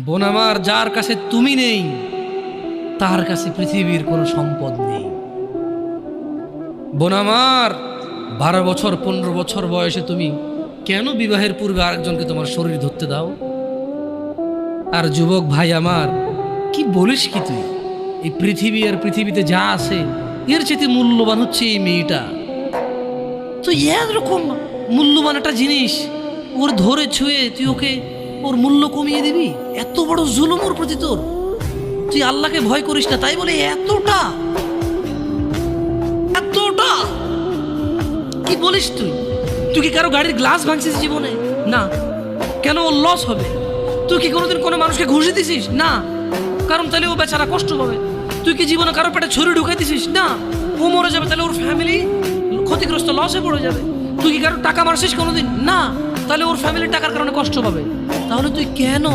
বোন আমার, যার কাছে তুমি নেই তার কাছে পৃথিবীর কোনো সম্পদ নেই। বোন আমার, 12 বছর 15 বছর বয়সে তুমি কেন বিবাহের পূর্বে আরেকজনকে তোমার শরীর ধরতে দাও? আর যুবক ভাই আমার, কি বলিস কি তুই? এই পৃথিবী আর পৃথিবীতে যা আছে এর চেয়ে মূল্যবান হচ্ছে এই মেয়েটা। তো এরকম মূল্যবান একটা জিনিস ওর ধরে ছুঁয়ে তুই ওকে ওর মূল্য কমিয়ে দিবি? এত বড় জুলুম ওর প্রতি তোর! তুই আল্লাহকে ভয় করিস না তাই বলে এতটা এতটা কি বলিস তুই? তুই কি কারো গাড়ির গ্লাস ভাঙছিস জীবনে? না। কেন? ওর লস হবে। তুই কি কোনোদিন কোনো মানুষকে ঘুষি দিছিস? না। কারণ তাহলে ও বেচারা কষ্ট পাবে। তুই কি জীবনে কারো পেটে ছুরি ঢুকাই দিছিস? না। ও মরে যাবে, তাহলে ওর ফ্যামিলি ক্ষতিগ্রস্ত, লসে পড়ে যাবে। তুই কি কারো টাকা মারছিস কোনোদিন? না। তাহলে ওর ফ্যামিলির টাকার কারণে কষ্ট পাবে। তাহলে তুই কেন